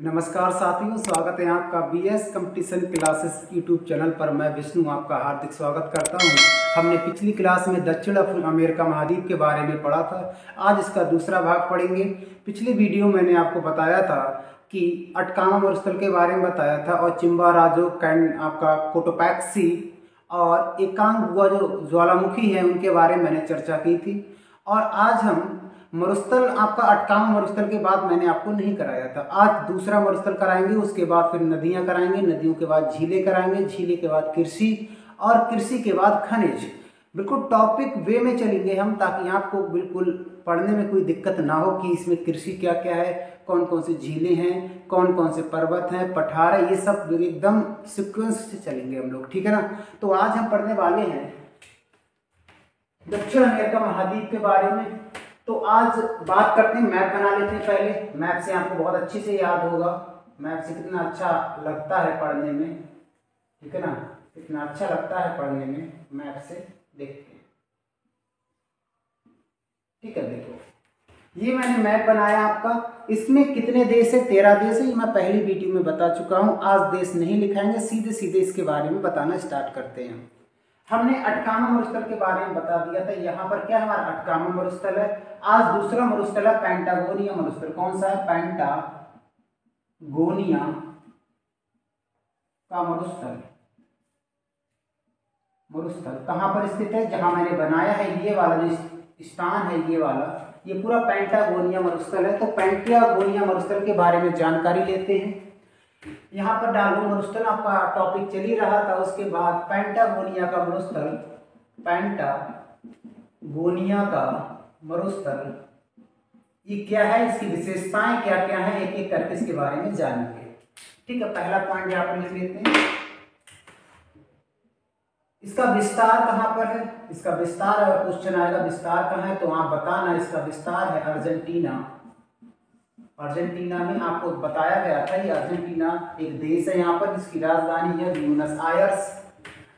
नमस्कार साथियों, स्वागत है आपका BS competition classes YouTube channel पर। मैं विष्णु आपका हार्दिक स्वागत करता हूं। हमने पिछली क्लास में दक्षिण अमेरिका महाद्वीप के बारे में पढ़ा था। आज इसका दूसरा भाग पढ़ेंगे। पिछली वीडियो मैंने आपको बताया था कि अटकामा मरुस्थल के बारे में बताया था और चिम्बाराजो आपका कोटोपैक्सी और एकांगुआ जो ज्वालामुखी है उनके बारे में मैंने चर्चा की थी। और आज हम मरुस्थल आपका अटकामा मरुस्थल के बाद मैंने आपको नहीं कराया था। आज दूसरा मरुस्थल कराएंगे, उसके बाद फिर नदियां कराएंगे, नदियों के बाद झीलें कराएंगे, झीलें के बाद कृषि और कृषि के बाद खनिज। बिल्कुल टॉपिक वे में चलेंगे हम, ताकि आपको बिल्कुल पढ़ने में कोई दिक्कत ना हो कि इसमें कृषि क्या क्या है, कौन कौन सी झीलें हैं, कौन कौन से पर्वत हैं, पठार है, ये सब एकदम सिक्वेंस से चलेंगे हम लोग, ठीक है ना। तो आज हम पढ़ने वाले हैं दक्षिण अमेरिका महाद्वीप के बारे में। तो आज बात करते हैं, मैप बना लेते हैं पहले। मैप से आपको बहुत अच्छे से याद होगा, मैप से कितना अच्छा लगता है पढ़ने में, ठीक है ना, कितना अच्छा लगता है पढ़ने में। मैप से देखते हैं, ठीक है। देखो ये मैंने मैप बनाया आपका। इसमें कितने देश है? 13 देश है। ये मैं पहली वीडियो में बता चुका हूं। आज देश नहीं लिखाएंगे, सीधे सीधे इसके बारे में बताना स्टार्ट करते हैं। हमने अटकामा मरुस्थल के बारे में बता दिया था। यहाँ पर क्या हमारा अटकामा मरुस्थल है। आज दूसरा मरुस्थल है पैंटागोनिया मरुस्थल। कौन सा है? पैंटागोनिया का मरुस्थल। मरुस्थल कहाँ पर स्थित है? जहां मैंने बनाया है ये वाला जो स्थान है, ये वाला, ये पूरा पैंटागोनिया मरुस्थल है। तो पैंटागोनिया मरुस्थल के बारे में जानकारी लेते हैं। यहाँ पर डालो मरुस्थल, आपका टॉपिक चल ही रहा था। उसके बाद पैंटागोनिया का मरुस्थल, पैंटागोनिया का मरुस्थल ये क्या है, इसकी विशेषताएं क्या क्या है, एक एक करके इसके बारे में जानेंगे, ठीक है। पहला पॉइंट यहाँ पर लिख लेते हैं। इसका विस्तार कहाँ पर है? इसका विस्तार, अगर क्वेश्चन आएगा विस्तार कहाँ है तो आप बताना। इसका विस्तार है अर्जेंटीना। अर्जेंटीना में आपको बताया गया था, ये अर्जेंटीना एक देश है यहाँ पर, जिसकी राजधानी है ब्यूनस आयर्स।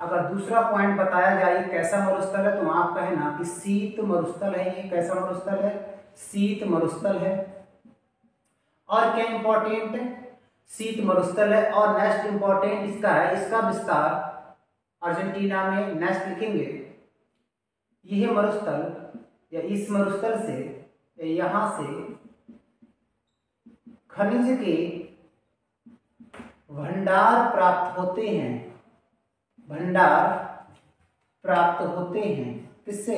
अगर दूसरा पॉइंट बताया जाए कैसा मरुस्थल है तो आप कहना कि शीत मरुस्थल है। ये कैसा मरुस्थल है? शीत मरुस्थल है। और क्या इंपॉर्टेंट है? शीत मरुस्थल है। और नेक्स्ट इंपॉर्टेंट इसका है, इसका विस्तार अर्जेंटीना में नेक्स्ट लिखेंगे। यह मरुस्थल या इस मरुस्थल से, यहां से खनिज के भंडार प्राप्त होते हैं। भंडार प्राप्त होते हैं किससे?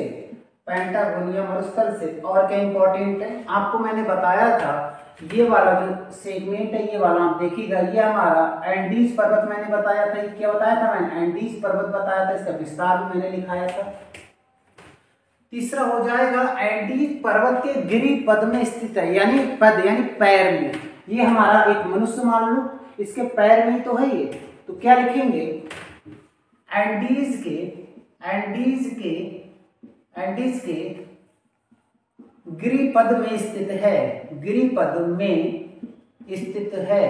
पैंटागोनिया मरुस्थल से। और क्या इंपॉर्टेंट है? आपको मैंने बताया था ये वाला जो सेगमेंट है, ये वाला आप देखिएगा, ये हमारा एंडीज पर्वत मैंने बताया था। क्या बताया था मैंने? एंडीज पर्वत बताया था। इसका विस्तार भी मैंने लिखाया था। तीसरा हो जाएगा एंडीज पर्वत के गिरिपद में स्थित है, यानी पद यानी पैर में। ये हमारा एक मनुष्य मान लो, इसके पैर में ही तो है ये। तो क्या लिखेंगे? एंडीज के गिरिपद में स्थित है। गिरिपद में स्थित है।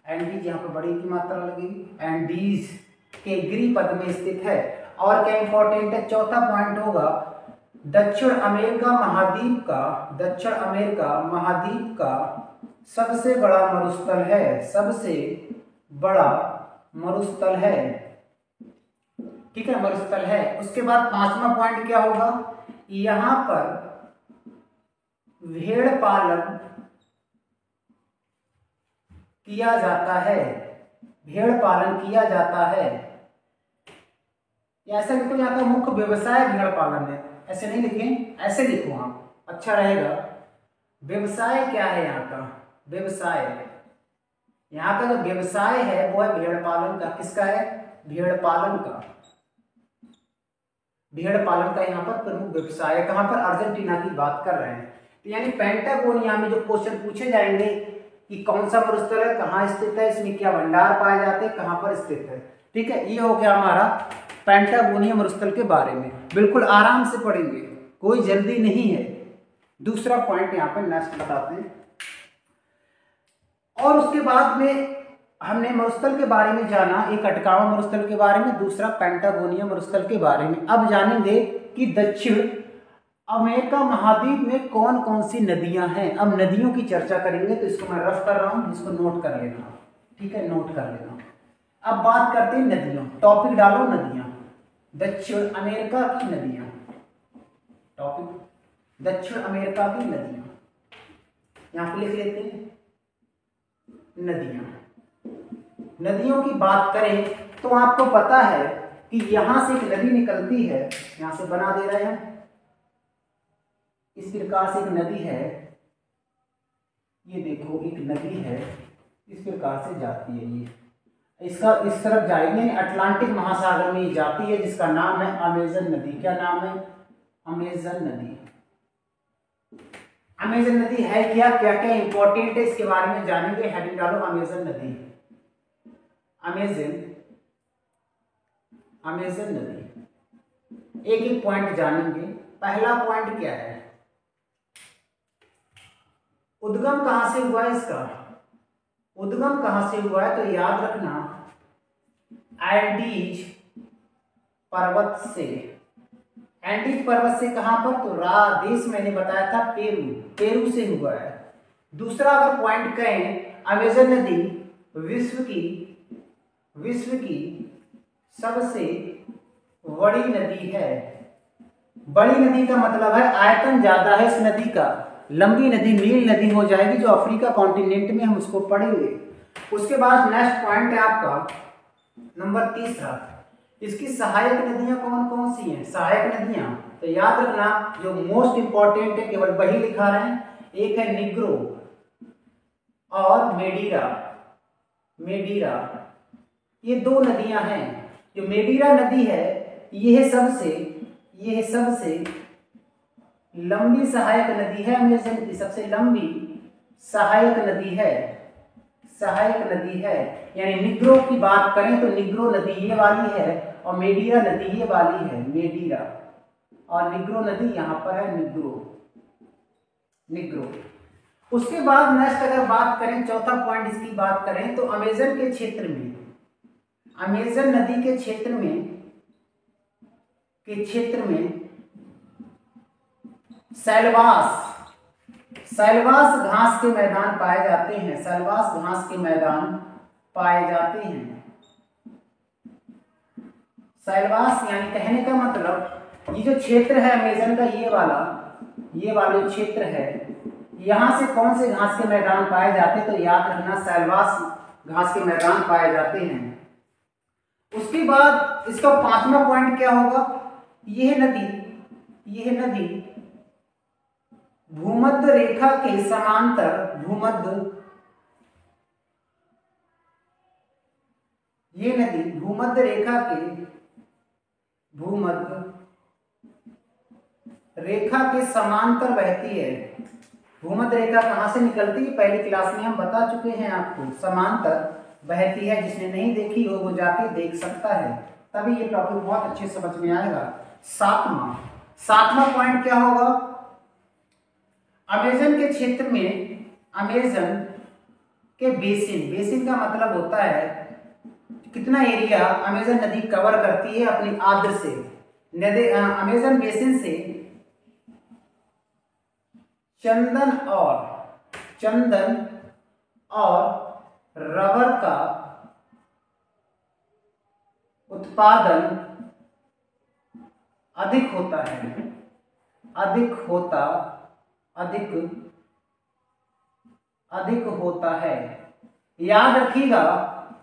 एंडीज यहाँ पर बड़ी की मात्रा लगेगी। एंडीज के गिरिपद में स्थित है। और क्या इंपॉर्टेंट है? चौथा पॉइंट होगा दक्षिण अमेरिका महाद्वीप का, दक्षिण अमेरिका महाद्वीप का सबसे बड़ा मरुस्थल है। सबसे बड़ा मरुस्थल है, ठीक है, मरुस्थल है। उसके बाद पांचवा पॉइंट क्या होगा? यहां पर भेड़ पालन किया जाता है। भेड़ पालन किया जाता है। ऐसा लिखो, यहाँ का मुख्य व्यवसाय भेड़ पालन है। ऐसे नहीं लिखें, ऐसे लिखो आप, अच्छा रहेगा। व्यवसाय क्या है यहाँ का? व्यवसाय, यहाँ का जो व्यवसाय है वो है भेड़ पालन का। किसका है? भेड़ पालन का। भेड़ पालन का यहाँ पर प्रमुख व्यवसाय है। कहाँ पर? अर्जेंटीना की बात कर रहे हैं। तो यानी पैंटागोनिया में जो क्वेश्चन पूछे जाएंगे कि कौन सा मरुस्थल है, कहाँ स्थित है, इसमें क्या भंडार पाए जाते हैं, कहाँ पर स्थित है, ठीक है। ये हो गया हमारा पैंटागोनिया मरुस्थल के बारे में। बिल्कुल आराम से पढ़ेंगे, कोई जल्दी नहीं है। दूसरा पॉइंट यहाँ पर नेक्स्ट बताते हैं। और उसके बाद में हमने मरुस्थल के बारे में जाना, एक अटकामा मरुस्थल के बारे में, दूसरा पैंटागोनिया मरुस्थल के बारे में। अब जानेंगे कि दक्षिण अमेरिका महाद्वीप में कौन कौन सी नदियां हैं। अब नदियों की चर्चा करेंगे, तो इसको मैं रफ कर रहा हूं, इसको नोट कर लेना, ठीक है, नोट कर लेना। अब बात करते हैं नदियों, टॉपिक डालो नदियां, दक्षिण अमेरिका की नदियां, टॉपिक दक्षिण अमेरिका की नदियां, यहां पे लिख लेते हैं नदियां। नदियों की बात करें तो आपको पता है कि यहां से एक नदी निकलती है, यहां से बना दे रहे हैं, इस प्रकार से एक नदी है, ये देखो एक नदी है, इस प्रकार से जाती है, ये इसका इस तरफ जाएगी, अटलांटिक महासागर में ये जाती है, जिसका नाम है अमेजन नदी। क्या नाम है? अमेजन नदी। अमेजन नदी है क्या, क्या क्या इंपॉर्टेंट है इसके बारे में जानेंगे। हेडिंग डालो अमेजन नदी, अमेजन नदी। एक एक पॉइंट जानेंगे। पहला पॉइंट क्या है, उद्गम कहां से हुआ है इसका, उद्गम कहां से हुआ है, तो याद रखना एंडीज पर्वत से। एंडीज पर्वत से कहां पर, तो देश मैंने बताया था पेरू, पेरू से हुआ है। दूसरा अगर पॉइंट कहें, अमेजन नदी विश्व की सबसे बड़ी नदी है। बड़ी नदी का मतलब है आयतन ज्यादा है इस नदी का, लंबी नदी नील नदी हो जाएगी, जो अफ्रीका कॉन्टिनेंट में हम उसको पढ़ेंगे। उसके बाद नेक्स्ट पॉइंट है आपका नंबर तीसरा, इसकी सहायक नदियां कौन कौन सी हैं। सहायक नदियां तो याद रखना, जो मोस्ट इंपॉर्टेंट है केवल वही लिखा रहे हैं, एक है निग्रो और मेडीरा। ये दो नदियां हैं। जो मेडीरा नदी है यह सबसे लंबी सहायक नदी है, अमेजन की सबसे लंबी सहायक नदी है। यानी निग्रो की बात करें तो निग्रो नदी ये वाली है और मेडीरा नदी ये वाली है, मेडीरा, और निग्रो नदी यहां पर है, निग्रो। उसके बाद नेक्स्ट अगर बात करें, चौथा पॉइंट इसकी बात करें तो अमेजन के क्षेत्र में, अमेजन नदी के क्षेत्र में सैलवास घास के मैदान पाए जाते हैं, सैलवास घास के मैदान पाए जाते हैं। सैलवास यानी कहने का मतलब ये जो क्षेत्र है अमेजन का, ये वाला जो क्षेत्र है, यहां से कौन से घास के मैदान पाए जाते हैं, तो याद रखना सैलवास घास के मैदान पाए जाते हैं। उसके बाद इसका पांचवा पॉइंट क्या होगा, यह नदी भूमध्य रेखा के समांतर, ये नदी भूमध्य रेखा के समांतर बहती है। भूमध्य रेखा कहां से निकलती है, पहली क्लास में हम बता चुके हैं आपको, समांतर बहती है। जिसने नहीं देखी हो वो जाके देख सकता है, तभी ये टॉपिक बहुत अच्छे समझ में आएगा। सातवां पॉइंट क्या होगा, अमेजन के क्षेत्र में, अमेजन के बेसिन का मतलब होता है कितना एरिया अमेजन नदी कवर करती है अपनी आर्द्र से। अमेजन बेसिन से चंदन और रबर का उत्पादन अधिक होता है। याद रखिएगा,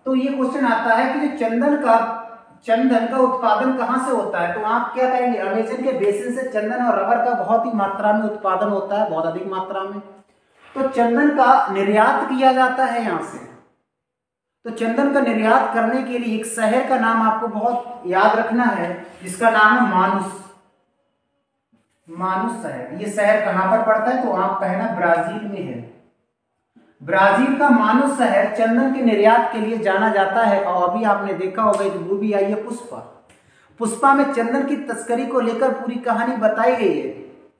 तो ये क्वेश्चन आता है कि जो चंदन का उत्पादन कहां से होता है, तो आप क्या कहेंगे, अमेजन के बेसिन से चंदन और रबर का बहुत ही मात्रा में उत्पादन होता है, बहुत अधिक मात्रा में। तो चंदन का निर्यात किया जाता है यहां से। तो चंदन का निर्यात करने के लिए एक शहर का नाम आपको बहुत याद रखना है, जिसका नाम है मानुस शहर। ये शहर कहां पर पड़ता है, तो आप कहना ब्राजील में है। ब्राजील का मानुस शहर चंदन के निर्यात के लिए जाना जाता है। और अभी आपने देखा होगा एक मूवी आई है पुष्पा में चंदन की तस्करी को लेकर पूरी कहानी बताई गई है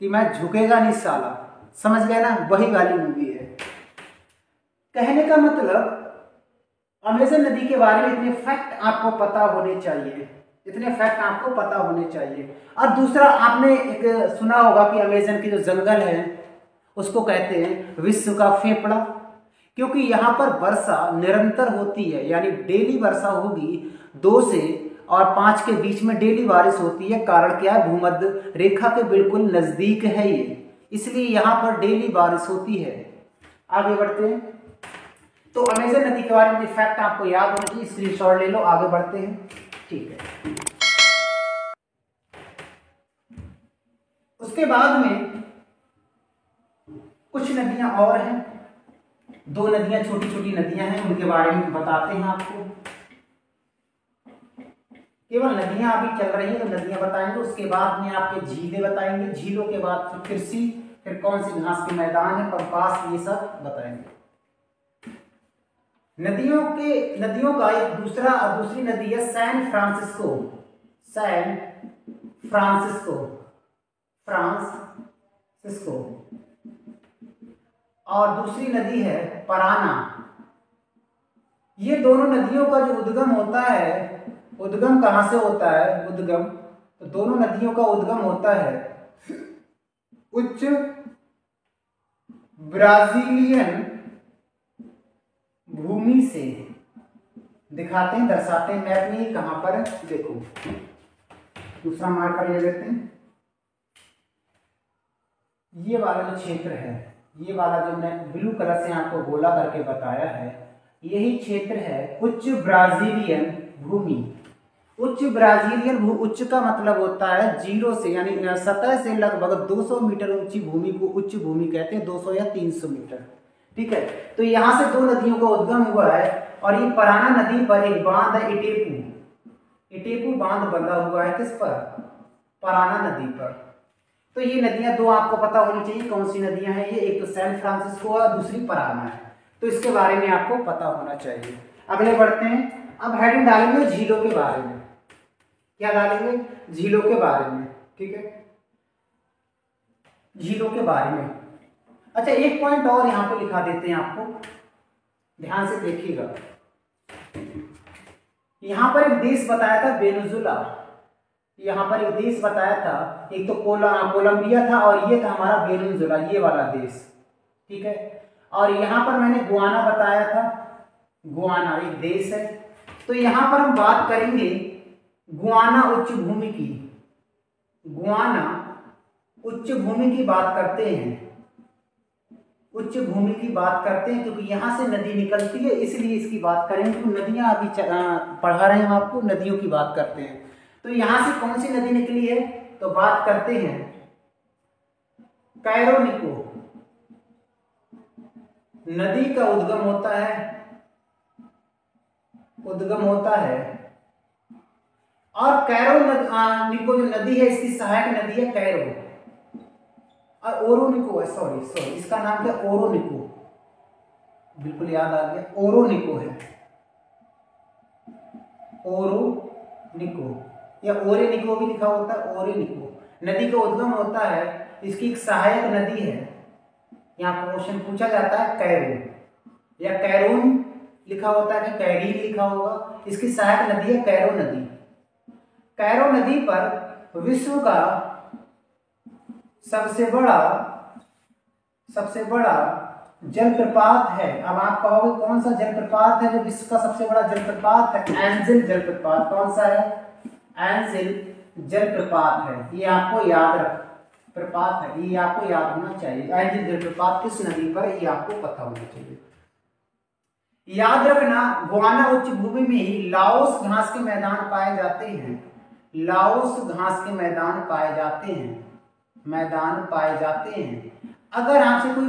कि मैं झुकेगा नहीं साला, समझ गए ना, वही वाली मूवी है। कहने का मतलब अमेजन नदी के बारे में इतने फैक्ट आपको पता होने चाहिए। इतने फैक्ट आपको पता होने चाहिए। और दूसरा, आपने एक सुना होगा कि अमेज़न के जो जंगल है उसको कहते हैं विश्व का फेफड़ा, क्योंकि यहाँ पर वर्षा निरंतर होती है, यानी डेली वर्षा होगी। 2 से और 5 के बीच में डेली बारिश होती है। कारण क्या है? भूमध्य रेखा के बिल्कुल नजदीक है ये, इसलिए यहाँ पर डेली बारिश होती है। आगे बढ़ते हैं। तो अमेज़न नदी के बारे में फैक्ट आपको याद होना चाहिए, स्क्रीनशॉट ले लो। आगे बढ़ते हैं, ठीक है। उसके बाद में कुछ नदियां और हैं, 2 नदियां छोटी छोटी नदियां हैं, उनके बारे में बताते हैं आपको। केवल नदियां अभी चल रही हैं तो नदियां बताएंगे, उसके बाद में आपके झीलें बताएंगे, झीलों के बाद फिर कृषि, फिर कौन सी घास के मैदान है, पंपास, ये सब बताएंगे। नदियों का एक दूसरी नदी है San Francisco, San Francisco, Francisco. और दूसरी नदी है पराना। ये दोनों नदियों का जो उद्गम होता है, उद्गम कहां से होता है? उद्गम, तो दोनों नदियों का उद्गम होता है उच्च ब्राजीलियन भूमि से। दिखाते हैं, दर्शाते हैं मैप में कहां पर है, देखो। दूसरा मार्कर ले लेते हैं। ये वाला जो क्षेत्र है, ये वाला जो मैं ब्लू कलर से आपको गोला करके बताया है, यही क्षेत्र है उच्च ब्राजीलियन भूमि। उच्च ब्राजीलियन उच्च का मतलब होता है 0 से, यानी सतह से लगभग 200 मीटर ऊंची भूमि को उच्च भूमि कहते हैं, 200 या 300 मीटर। ठीक है, तो यहां से 2 नदियों का उद्गम हुआ है। और ये पराना नदी पर एक बांध है, इटेपू बांध बंधा हुआ है किस पर? पराना नदी पर। तो ये नदियां 2 आपको पता होनी चाहिए। कौन सी नदियां हैं ये? एक तो सैन फ्रांसिस्को है, दूसरी पराना है। तो इसके बारे में आपको पता होना चाहिए। अगले बढ़ते हैं। अब हेडिंग डालेंगे झीलों के बारे में। क्या डालेंगे? झीलों के बारे में। ठीक है, झीलों के बारे में। अच्छा, एक पॉइंट और यहां पे लिखा देते हैं आपको, ध्यान से देखिएगा। यहां पर एक देश बताया था वेनेजुला, यहां पर एक देश बताया था, एक तो कोलंबिया था और ये था हमारा वेनेजुला, ये वाला देश। ठीक है, और यहां पर मैंने गुआना बताया था, गुआना एक देश है। तो यहां पर हम बात करेंगे गुआना उच्च भूमि की। गुआना उच्च भूमि की बात करते हैं, उच्च भूमि की बात करते हैं, क्योंकि यहां से नदी निकलती है, इसलिए इसकी बात करेंगे। तो नदियां अभी पढ़ा रहे हैं हम आपको, नदियों की बात करते हैं। तो यहां से कौन सी नदी निकली है? तो बात करते हैं कैरोनिको नदी का उद्गम होता है, और कैरोनिको जो नदी है, इसकी सहायक नदी है कैरो, और ओरोनिको है, सॉरी इसका नाम क्या? ओरोनिको, बिल्कुल याद आ गया, ओरोनिको है, ओरोनिको या ओरेनिको भी लिखा होता है, ओरेनिको नदी का उद्गम होता है। इसकी एक सहायक नदी है, यहाँ क्वेश्चन पूछा जाता है कैरो या कैरोन लिखा होता है कि कैरीन लिखा होगा। इसकी सहायक नदी है कैरो नदी। कैरो नदी पर विश्व का सबसे बड़ा जलप्रपात है। अब आप कहोगे कौन सा जलप्रपात है जो विश्व का सबसे बड़ा जलप्रपात है? एंजिल जलप्रपात। कौन सा है? एंजिल जलप्रपात है। ये आपको याद प्रपात है, ये आपको याद होना चाहिए। एंजिल जलप्रपात किस नदी पर है, ये आपको पता होना चाहिए। याद रखना, गुआना उच्च भूमि में ही लाओस घास के मैदान पाए जाते हैं। लाओस घास के मैदान पाए जाते हैं। अगर आपसे कोई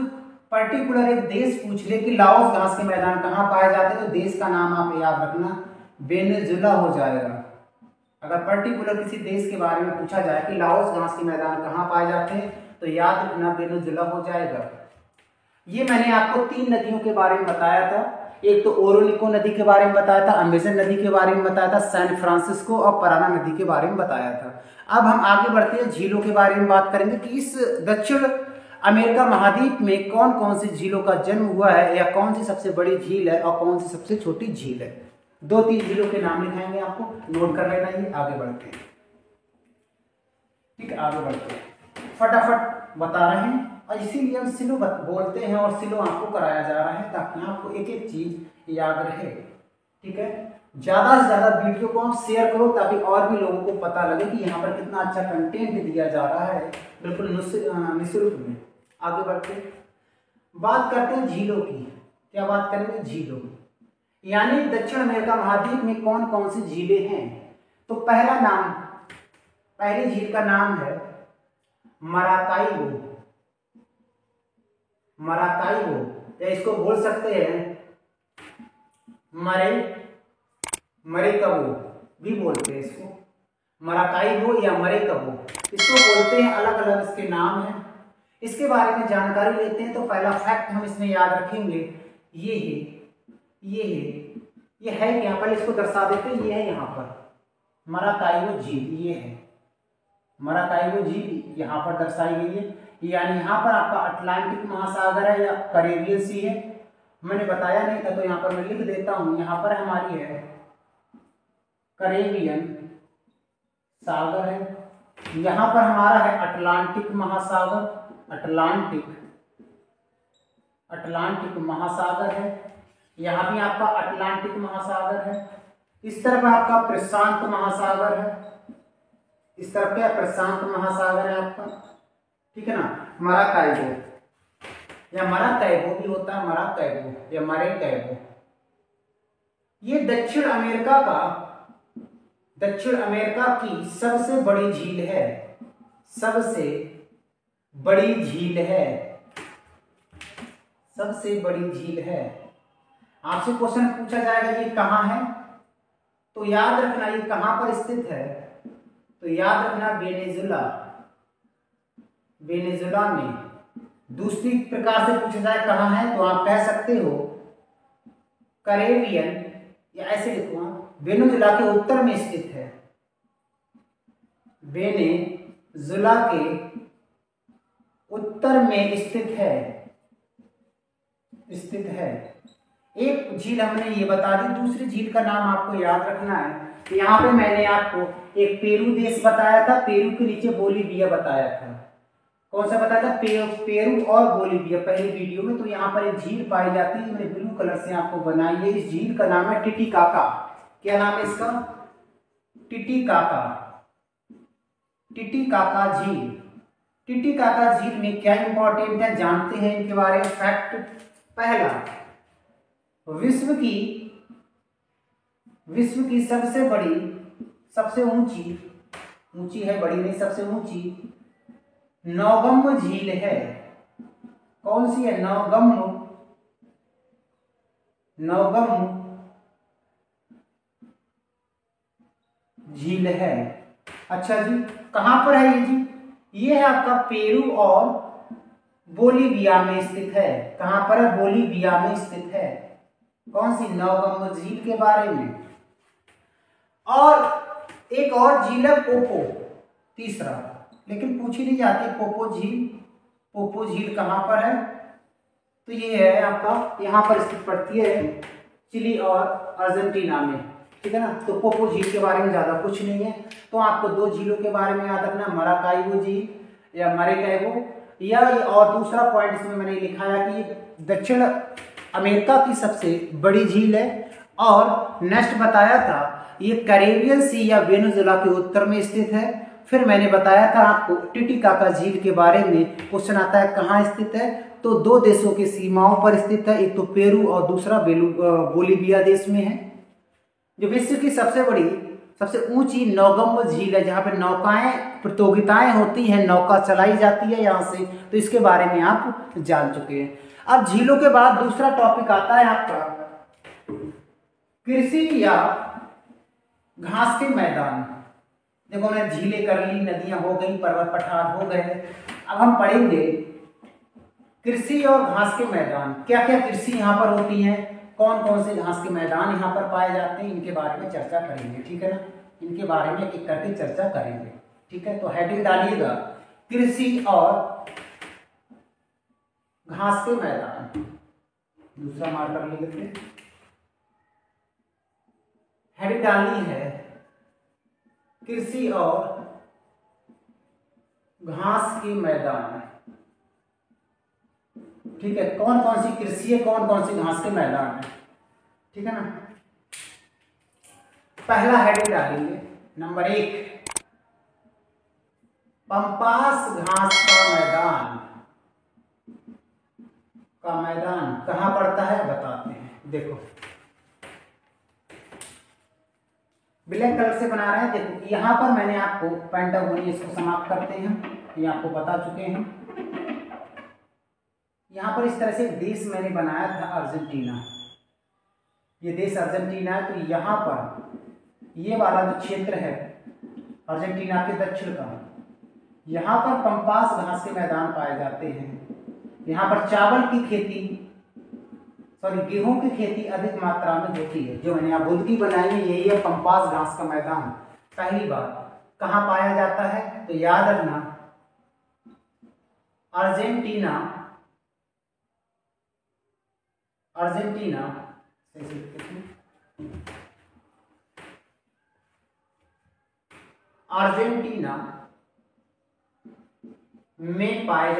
पर्टिकुलर एक देश पूछ ले कि लाओस घास के मैदान कहाँ पाए जाते हैं, तो देश का नाम आप याद रखना वेनेजुला हो जाएगा। अगर पर्टिकुलर किसी देश के बारे में पूछा जाए कि लाओस घास के मैदान कहाँ पाए जाते हैं, तो याद रखना वेनेजुला हो जाएगा। ये मैंने आपको 3 नदियों के बारे में बताया था। एक तो ओरोनिको नदी के बारे में बताया था, अमेज़न नदी के बारे में बताया था, सैन फ्रांसिस्को और पराना नदी के बारे में बताया था। अब हम आगे बढ़ते हैं, झीलों के बारे में बात करेंगे कि इस दक्षिण अमेरिका महाद्वीप में कौन कौन सी झीलों का जन्म हुआ है, या कौन सी सबसे बड़ी झील है और कौन सी सबसे छोटी झील है। 2-3 झीलों के नाम लिखाएंगे, आपको नोट कर लेना। ये आगे बढ़ते हैं, ठीक है, आगे बढ़ते हैं, फटाफट बता रहे हैं। और इसीलिए हम सिलो बोलते हैं और सिलो आपको कराया जा रहा है ताकि आपको एक एक चीज याद रहे, ठीक है। ज्यादा से ज्यादा वीडियो को आप शेयर करो ताकि और भी लोगों को पता लगे कि यहाँ पर कितना अच्छा कंटेंट दिया जा रहा है, बिल्कुल निःशुल्क में। आगे बढ़ते हैं, बात करते हैं झीलों की। क्या बात करेंगे? झीलों, यानी दक्षिण अमेरिका महाद्वीप में कौन कौन सी झीलें हैं। तो पहली झील का नाम है मराकाइबो, मराकाइबो, या इसको बोल सकते हैं मरेकबो भी बोलते हैं इसको, मराकाइबो या मरेकबो इसको बोलते हैं, अलग अलग इसके नाम हैं। इसके बारे में जानकारी लेते हैं। तो पहला फैक्ट हम इसमें याद रखेंगे, ये है कि यहाँ पर, इसको दर्शा देते हैं, ये है यहाँ पर मराकाइबो झील, ये है मराकाइबो झील, यहाँ पर दर्शाई गई है। यानी यहाँ पर आपका अटलांटिक महासागर है या कैरेबियन सी है, मैंने बताया नहीं था तो यहाँ पर मैं लिख देता हूँ। यहाँ पर हमारी है कैरेबियन सागर है, यहाँ पर हमारा है अटलांटिक महासागर, अटलांटिक महासागर है, यहाँ भी आपका अटलांटिक महासागर है। इस तरफ आपका प्रशांत महासागर है, इस तरफ क्या प्रशांत महासागर है आपका, ठीक है ना। मराकाइबो या मराकैबो भी होता है, मराकैबो या मरेकैबो, ये दक्षिण अमेरिका की सबसे बड़ी झील है, सबसे बड़ी झील है। आपसे क्वेश्चन पूछा जाएगा ये कहाँ है, तो याद रखना ये कहाँ पर स्थित है। तो याद रखना वेनेजुला में। दूसरी प्रकार से पूछा जाए कहाँ है, तो आप कह सकते हो कैरेबियन, या ऐसे लिखो वेनेजुला के उत्तर में स्थित है, वेनेजुला के उत्तर में स्थित है। एक झील हमने ये बता दी, दूसरी झील का नाम आपको याद रखना है। तो यहाँ पे मैंने आपको एक पेरू देश बताया था, पेरू के नीचे बोलीविया बताया था। कौन सा बताया था? पेरू और बोलीविया पहले वीडियो में। तो यहाँ पर एक झील पाई जाती है, मैंने ब्लू कलर से आपको बनाई है। इस झील का नाम है टिटिकाका। क्या नाम है इसका? टिटिकाका झील। टिटिकाका झील में क्या इंपॉर्टेंट है जानते हैं इनके बारे में फैक्ट। पहला, विश्व की सबसे ऊंची है, बड़ी नहीं, सबसे ऊंची नौगम्य झील है। कौन सी है? नौगम्य झील है। अच्छा जी, कहां पर है ये जी? ये है आपका पेरू और बोलीविया में स्थित है। कहां पर है? बोलीविया में स्थित है। कौन सी? नौगम्य झील के बारे में। और एक और झील है पोपो, तीसरा, लेकिन पूछी नहीं जाती पोपो झील कहां पर है? तो ये है आपका, यहाँ पर स्थित पड़ती है चिली और अर्जेंटीना में, ठीक है ना। तो पोपो झील के बारे में ज्यादा कुछ नहीं है। तो आपको दो झीलों के बारे में याद रखना, मराकाइबो झील या मरेकैबो, या और दूसरा पॉइंट इसमें मैंने लिखा है कि दक्षिण अमेरिका की सबसे बड़ी झील है। और नेक्स्ट बताया था ये कैरेबियन सी या वेनेजुला के उत्तर में स्थित है। फिर मैंने बताया था आपको टिटिकाका झील के बारे में क्वेश्चन आता है कहाँ स्थित है, तो दो देशों की सीमाओं पर स्थित है, एक तो पेरू और दूसरा बोलीविया देश में है। जो विश्व की सबसे ऊंची नौगम्य झील है, जहाँ पे प्रतियोगिताएं होती हैं, नौका चलाई जाती है यहाँ से, तो इसके बारे में आप जान चुके हैं। अब झीलों के बाद दूसरा टॉपिक आता है आपका कृषि या घास के मैदान। देखो हमने झीलें कर ली, नदियां हो गई, पर्वत पठार हो गए। अब हम पढ़ेंगे कृषि और घास के मैदान। क्या क्या कृषि यहाँ पर होती है, कौन कौन से घास के मैदान यहाँ पर पाए जाते हैं, इनके बारे में चर्चा करेंगे, ठीक है ना। इनके बारे में एक करके चर्चा करेंगे, ठीक है। तो हेडिंग डालिएगा कृषि और घास के मैदान। दूसरा मार्कर ले लेते हैं। हेडिंग डालनी है कृषि और घास के मैदान। ठीक है, कौन कौन सी कृषि है, कौन कौन सी घास के मैदान है, ठीक है ना। पहला हेडिंग डालेंगे नंबर 1, पंपास घास का मैदान। कहां पड़ता है बताते हैं। देखो ब्लैक कलर से बना रहे हैं। देखो यहां पर मैंने आपको पेंटागोनी, इसको समाप्त करते हैं, ये आपको बता चुके हैं। यहां पर इस तरह से एक देश मैंने बनाया था अर्जेंटीना, ये देश अर्जेंटीना है। तो यहां पर ये वाला जो क्षेत्र है अर्जेंटीना के दक्षिण का, यहां पर पंपास घास के मैदान पाए जाते हैं। यहाँ पर चावल की खेती, गेहूं की खेती अधिक मात्रा में होती है। जो मैंने बुंदकी बनाई है यही है पंपास घास का मैदान। पहली बात कहाँ पाया जाता है तो याद रखना अर्जेंटीना, अर्जेंटीना में पाए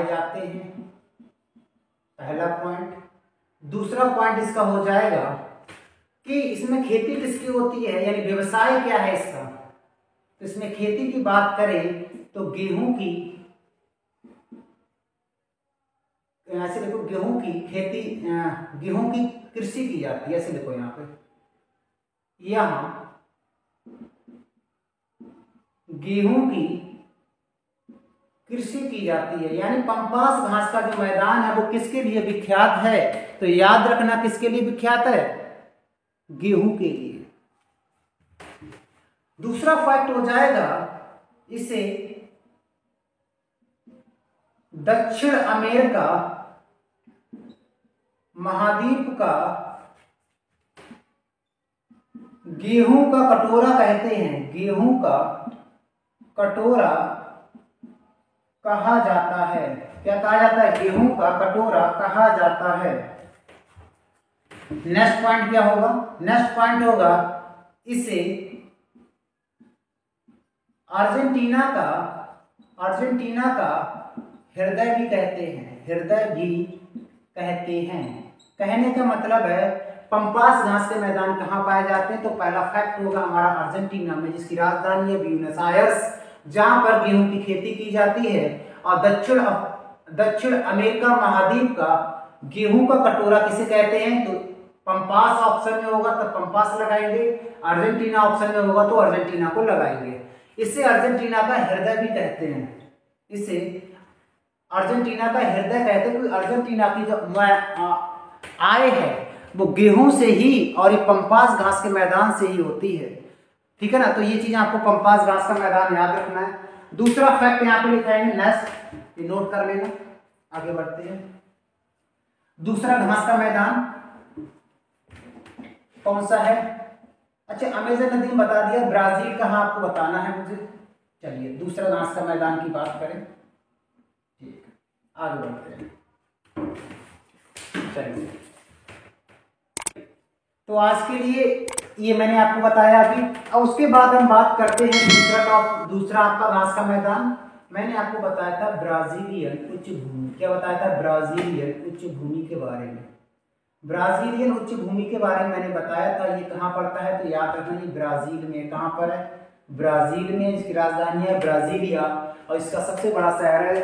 जाते हैं, पहला पॉइंट। दूसरा पॉइंट इसका हो जाएगा कि इसमें खेती किसकी होती है, यानी व्यवसाय क्या है इसका। तो इसमें खेती की बात करें तो गेहूं की, ऐसे देखो गेहूं की खेती, गेहूं की कृषि की जाती है। ऐसे देखो यहाँ पे, यहां गेहूं की कृषि की जाती है। यानी पंपास घास का जो मैदान है वो किसके लिए विख्यात है, तो याद रखना किसके लिए विख्यात है, गेहूं के लिए। दूसरा फैक्ट हो जाएगा, इसे दक्षिण अमेरिका महाद्वीप का गेहूं का कटोरा कहते हैं। गेहूं का कटोरा कहा जाता है। क्या कहा जाता है, गेहूं का कटोरा कहा जाता है। नेक्स्ट पॉइंट क्या होगा, नेक्स्ट पॉइंट होगा इसे अर्जेंटीना का हृदय भी कहते हैं। कहने का मतलब है पंपास घास के मैदान कहाँ पाए जाते हैं, तो पहला फैक्ट होगा हमारा अर्जेंटीना में, जिसकी राजधानी है ब्यूनस आयर्स, जहां पर गेहूं की खेती की जाती है। और दक्षिण अमेरिका महाद्वीप का गेहूं का कटोरा किसे कहते हैं, तो पंपास ऑप्शन में होगा तो पंपास लगाएंगे, अर्जेंटीना ऑप्शन में होगा तो अर्जेंटीना को लगाएंगे। इसे अर्जेंटीना का हृदय भी कहते हैं। इसे अर्जेंटीना का हृदय कहते हैं, क्योंकि अर्जेंटीना की जो आय है वो गेहूं से ही और ये पंपास घास के मैदान से ही होती है। ठीक है ना, तो ये चीज आपको पंपास घास का मैदान याद रखना है। दूसरा फैक्ट यहाँ पे लिखा है, नेक्स्ट ये नोट कर लेना, आगे बढ़ते हैं। दूसरा घास का मैदान कौन सा है, अच्छा अमेजन नदी में बता दिया, ब्राजील कहाँ आपको बताना है मुझे। चलिए दूसरा घास का मैदान की बात करें, ठीक आगे बढ़ते हैं। चलिए तो आज के लिए ये मैंने आपको बताया अभी। और उसके बाद हम बात करते हैं दूसरा आपका घास का मैदान। मैंने आपको बताया था ब्राजीलियन उच्च भूमि। क्या बताया था, ब्राजीलियन उच्च भूमि के बारे में। ब्राजीलियन उच्च भूमि के बारे में मैंने बताया था, ये कहाँ पड़ता है, तो याद रखना ये ब्राजील में। कहाँ पर है, ब्राजील में। इसकी राजधानी है ब्राजीलिया और इसका सबसे बड़ा शहर है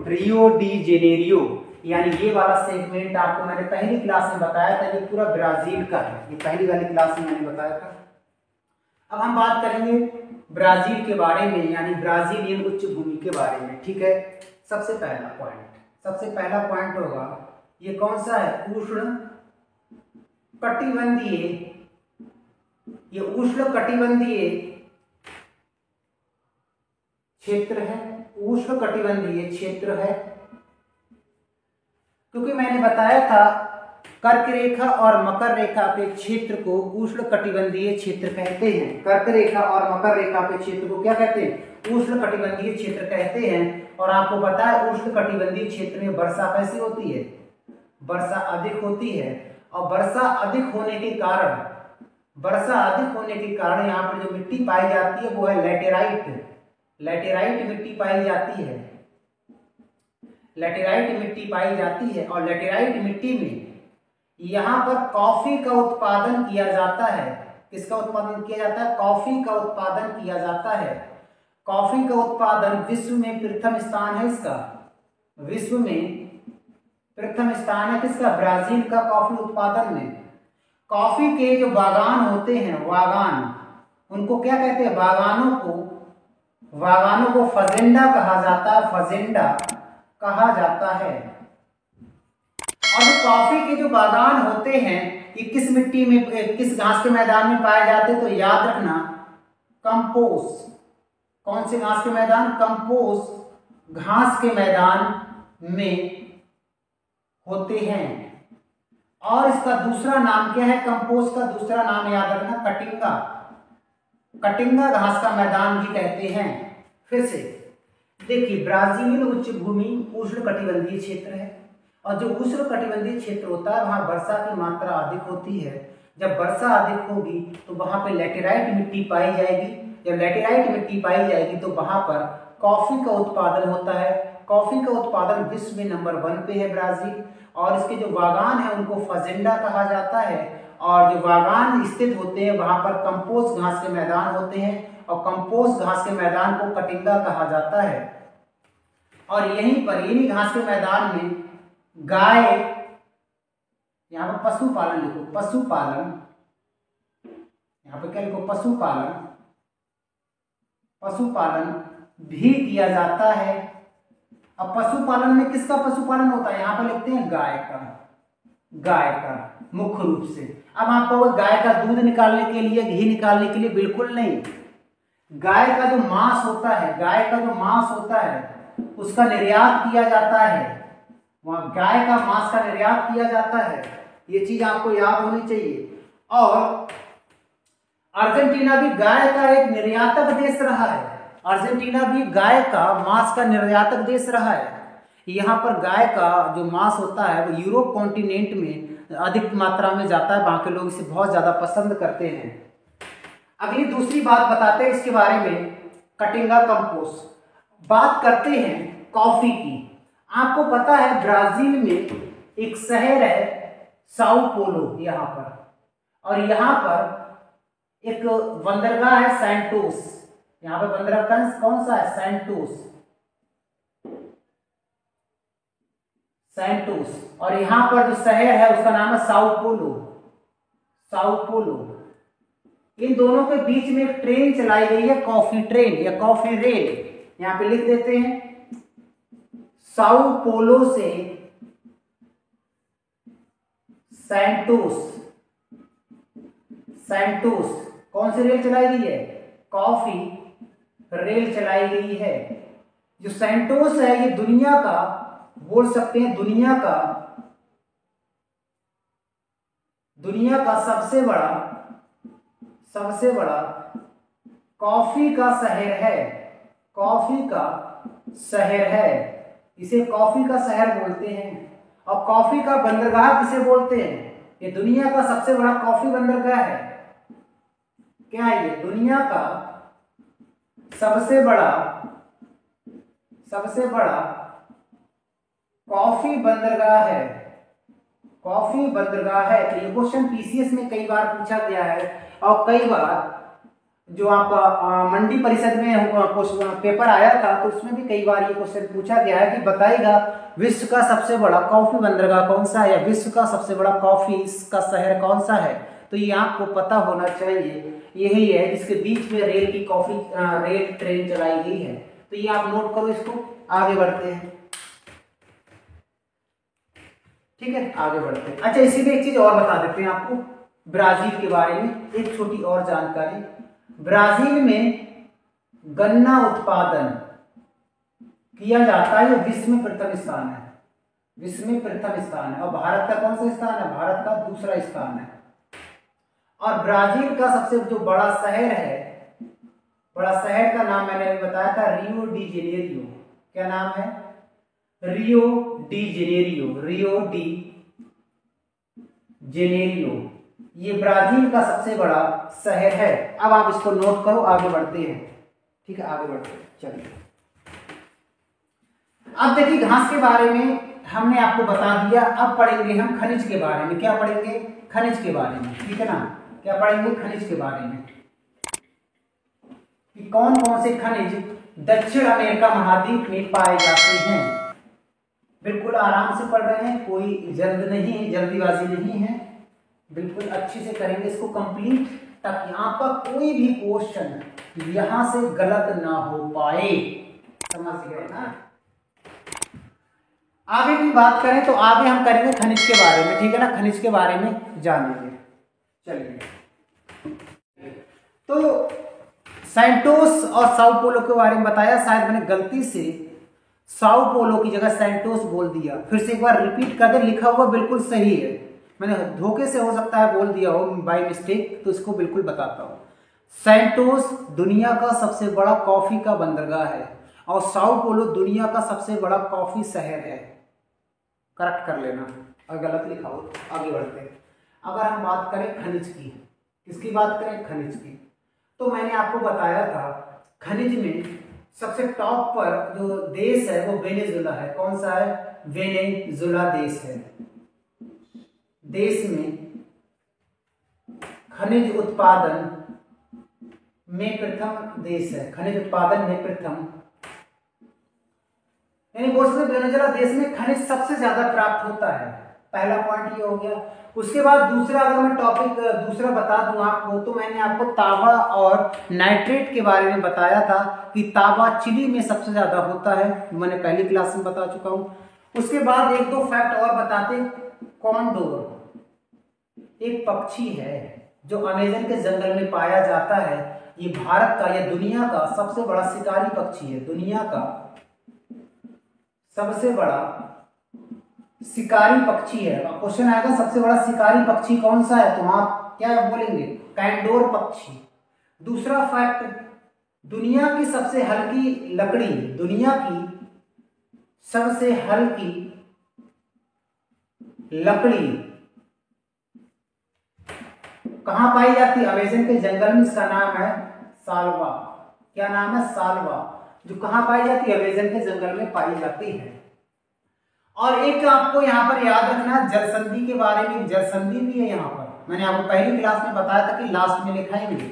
रियो डी जेनेरियो। यानी ये वाला सेगमेंट आपको मैंने पहली क्लास में बताया था, ये पूरा ब्राजील का है, ये पहली वाली क्लास में मैंने बताया था। अब हम बात करेंगे ब्राजील के बारे में, यानी ब्राजीलियन उच्च भूमि के बारे में। ठीक है, सबसे पहला पॉइंट होगा ये कौन सा है, उष्ण कटिबंधीय। ये उष्ण कटिबंधीय क्षेत्र है, उष्ण कटिबंधीय क्षेत्र है। क्योंकि मैंने बताया था कर्क रेखा और मकर रेखा के क्षेत्र को उष्ण कटिबंधीय क्षेत्र कहते हैं। कर्क रेखा और मकर रेखा के क्षेत्र को क्या कहते हैं, उष्ण कटिबंधीय क्षेत्र कहते हैं। और आपको पता है उष्ण कटिबंधीय क्षेत्र में वर्षा कैसी होती है, वर्षा अधिक होती है। और वर्षा अधिक होने के कारण वर्षा अधिक होने के कारण यहाँ पर जो मिट्टी पाई जाती है वो है लैटेराइट। लैटेराइट मिट्टी पाई जाती है, लैटेराइट मिट्टी पाई जाती है। और लैटेराइट मिट्टी में यहाँ पर कॉफी का उत्पादन किया जाता है। किसका उत्पादन किया जाता है? कॉफी का उत्पादन किया जाता है। कॉफी का उत्पादन विश्व में प्रथम स्थान है इसका, विश्व में प्रथम स्थान है किसका? ब्राजील का कॉफी उत्पादन में। कॉफी के जो बागान होते हैं, बागान, उनको क्या कहते हैं? बागानों को फजेंडा कहा जाता है, फजेंडा कहा जाता है। और जो कॉफी के जो बागान होते हैं ये किस मिट्टी में, किस घास के मैदान में पाए जाते हैं? तो याद रखना, कंपोस्ट। कौन से घास के मैदान? कंपोस्ट घास के मैदान में होते हैं। और इसका दूसरा नाम क्या है? कंपोस्ट का दूसरा नाम याद रखना, कटिंगा। कटिंगा घास का मैदान भी कहते हैं। फिर से देखिए, ब्राजील उच्च भूमि उष्णकटिबंधीय क्षेत्र है, और जो उष्णकटिबंधीय क्षेत्र होता है वहां वर्षा की मात्रा अधिक होती है। जब वर्षा अधिक होगी तो वहां पे लैटेराइट मिट्टी पाई जाएगी। जब लैटेराइट मिट्टी पाई जाएगी तो वहां पर कॉफी का उत्पादन होता है। कॉफी का उत्पादन विश्व में नंबर 1 पे है ब्राजील। और इसके जो बागान है उनको फजेंडा कहा जाता है। और जो बागान स्थित होते हैं वहां पर कंपोस्ट घास के मैदान होते हैं, और कंपोस्ट घास के मैदान को कटिंगा कहा जाता है। और यहीं पर इन्हीं घास के मैदान में गाय, यहाँ पर पशुपालन लिखो, पशुपालन, यहाँ पर क्या लिखो? पशुपालन, पशुपालन भी किया जाता है। अब पशुपालन में किसका पशुपालन होता है? यहाँ पर लिखते हैं गाय का, गाय का मुख्य रूप से। अब आपको गाय का दूध निकालने के लिए, घी निकालने के लिए बिल्कुल नहीं। गाय का जो मांस होता है, गाय का जो मांस होता है उसका निर्यात किया जाता है। वहां गाय का मांस का निर्यात किया जाता है, ये चीज आपको याद होनी चाहिए। और अर्जेंटीना भी गाय का एक निर्यातक देश रहा है। अर्जेंटीना भी गाय का मांस का निर्यातक देश रहा है। यहाँ पर गाय का जो मांस होता है वो यूरोप कॉन्टिनेंट में अधिक मात्रा में जाता है, वहां के लोग इसे बहुत ज्यादा पसंद करते हैं। अगली दूसरी बात बताते हैं इसके बारे में, कटिंगा कंपोस्ट। बात करते हैं कॉफी की। आपको पता है ब्राजील में एक शहर है साओ पोलो यहाँ पर, और यहाँ पर एक बंदरगाह है सैंटोस। यहाँ पर बंदरगाह कौन सा है? Santos, Santos. और यहाँ पर जो शहर है उसका नाम है साओ पोलो, साओ पोलो। इन दोनों के बीच में एक ट्रेन चलाई गई है, कॉफी ट्रेन या कॉफी रेल। यहाँ पे लिख देते हैं, साओ पोलो से सैंटोस, सैंटोस कौन सी रेल चलाई गई है? कॉफी रेल चलाई गई है। जो सैंटोस है ये दुनिया का, बोल सकते हैं दुनिया का सबसे बड़ा कॉफी का शहर है, कॉफी का शहर है। इसे कॉफी का शहर बोलते हैं। और कॉफी का बंदरगाह किसे बोलते हैं? ये दुनिया का सबसे बड़ा कॉफी बंदरगाह है। क्या है ये? दुनिया का सबसे बड़ा कॉफी बंदरगाह है, कॉफी बंदरगाह है। तो ये क्वेश्चन पीसीएस में कई बार पूछा गया है, और कई बार जो आपका मंडी परिषद में पेपर आया था तो उसमें भी कई बार ये क्वेश्चन पूछा गया है कि बताइएगा विश्व का सबसे बड़ा कॉफी बंदरगाह कौन सा है, या विश्व का सबसे बड़ा कॉफी का शहर कौन सा है। तो ये आपको पता होना चाहिए। यही है जिसके बीच में रेल की रेल ट्रेन चलाई गई है। तो ये आप नोट करो, इसको आगे बढ़ते हैं। ठीक है, आगे बढ़ते हैं। अच्छा, इसी में एक चीज और बता देते हैं आपको ब्राजील के बारे में, एक छोटी और जानकारी। ब्राजील में गन्ना उत्पादन किया जाता है, ये विश्व में प्रथम स्थान है, विश्व में प्रथम स्थान है। और भारत का कौन सा स्थान है? भारत का दूसरा स्थान है। और ब्राजील का सबसे जो बड़ा शहर है, बड़ा शहर का नाम मैंने बताया था रियो डी जेनेरियो। क्या नाम है? Rio de Janeiro, Rio de Janeiro. ये ब्राजील का सबसे बड़ा शहर है। अब आप इसको नोट करो, आगे बढ़ते हैं। ठीक है, आगे बढ़ते हैं, चलिए। अब देखिए घास के बारे में हमने आपको बता दिया। अब पढ़ेंगे हम खनिज के बारे में। क्या पढ़ेंगे? खनिज के बारे में, ठीक है ना। क्या पढ़ेंगे? खनिज के बारे में कि कौन कौन से खनिज दक्षिण अमेरिका महाद्वीप में पाए जाते हैं। बिल्कुल आराम से पढ़ रहे हैं, कोई जल्द नहीं है, जल्दीबाजी नहीं है, बिल्कुल अच्छे से करेंगे इसको कंप्लीट, ताकि आपका कोई भी क्वेश्चन यहां से गलत ना हो पाए। समझ गए ना। आगे की बात करें तो आगे हम करेंगे खनिज के बारे में, ठीक है ना। खनिज के बारे में जानेंगे। चलिए, तो सैंटोस और साओ पोलो के बारे में बताया। शायद मैंने गलती से साओ पोलो की जगह सैंटोस बोल दिया। फिर से एक बार रिपीट कर दे, लिखा हुआ बिल्कुल सही है, मैंने धोखे से हो सकता है बोल दिया हो बाय मिस्टेक, तो इसको बिल्कुल बताता हूँ। सैंटोस दुनिया का सबसे बड़ा कॉफी का बंदरगाह है और साओ पोलो दुनिया का सबसे बड़ा कॉफी शहर है। करेक्ट कर लेना, और गलत लिखा हो। आगे बढ़ते हैं। अगर हम बात करें खनिज की, किसकी बात करें? खनिज की। तो मैंने आपको बताया था खनिज में सबसे टॉप पर जो देश है वो वेनेजुला है। कौन सा है? वेनेजुला देश है। देश में खनिज उत्पादन में प्रथम देश है। खनिज उत्पादन में प्रथम, यानी वेनेजुला देश में खनिज सबसे ज्यादा प्राप्त होता है। पहला पॉइंट ये हो गया। उसके बाद दूसरा, अगर मैं टॉपिक दूसरा बता दूं आपको, तो मैंने आपको तांबा और नाइट्रेट के बारे में बताया था कि तांबा चिली में सबसे ज्यादा होता है, मैंने पहली क्लास में बता चुका हूं। उसके बाद एक दो फैक्ट और बताते। कॉन्डोर एक पक्षी है जो अमेज़न के जंगल में पाया जाता है। ये भारत का या दुनिया का सबसे बड़ा शिकारी पक्षी है। दुनिया का सबसे बड़ा शिकारी पक्षी है। क्वेश्चन आएगा सबसे बड़ा शिकारी पक्षी कौन सा है, तो आप क्या बोलेंगे? कैंडोर पक्षी। दूसरा फैक्ट, दुनिया की सबसे हल्की लकड़ी, दुनिया की सबसे हल्की लकड़ी कहां पाई जाती है? अमेज़न के जंगल में। इसका नाम है सालवा। क्या नाम है? सालवा। जो कहां पाई जाती है? अमेज़न के जंगल में पाई जाती है। और एक आपको यहां पर याद रखना जलसंधि के बारे में। जलसंधि भी है यहां पर, मैंने आपको पहली क्लास में बताया था कि लास्ट में लिखाएंगे।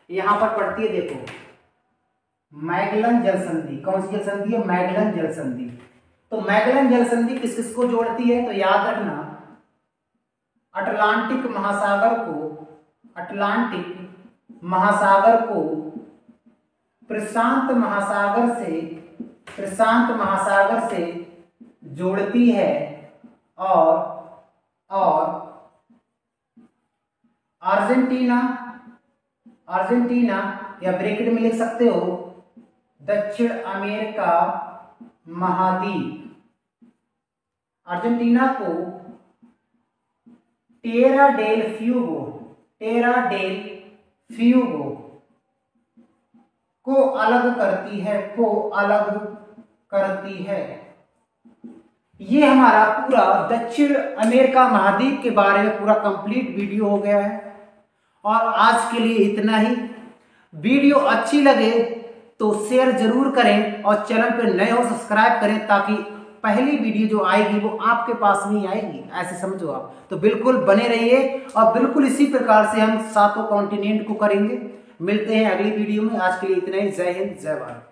यहां पर पढ़ती है, देखो, मैगलन जलसंधि। कौन सी जलसंधि है? मैगलन जलसंधि। तो मैगलन जलसंधि किस किस को जोड़ती है? तो याद रखना, अटलांटिक महासागर को प्रशांत महासागर से जोड़ती है, और अर्जेंटीना या ब्रैकेट में लिख सकते हो दक्षिण अमेरिका महाद्वीप, अर्जेंटीना को टेरा डेल फ्यूगो को अलग करती है। ये हमारा पूरा दक्षिण अमेरिका महाद्वीप के बारे में पूरा कंप्लीट वीडियो हो गया है। और आज के लिए इतना ही। वीडियो अच्छी लगे तो शेयर जरूर करें और चैनल पर नए हो सब्सक्राइब करें, ताकि पहली वीडियो जो आएगी वो आपके पास नहीं आएगी, ऐसे समझो आप। तो बिल्कुल बने रहिए और बिल्कुल इसी प्रकार से हम सातों कॉन्टिनेंट को करेंगे। मिलते हैं अगली वीडियो में। आज के लिए इतना ही। जय हिंद, जय भारत।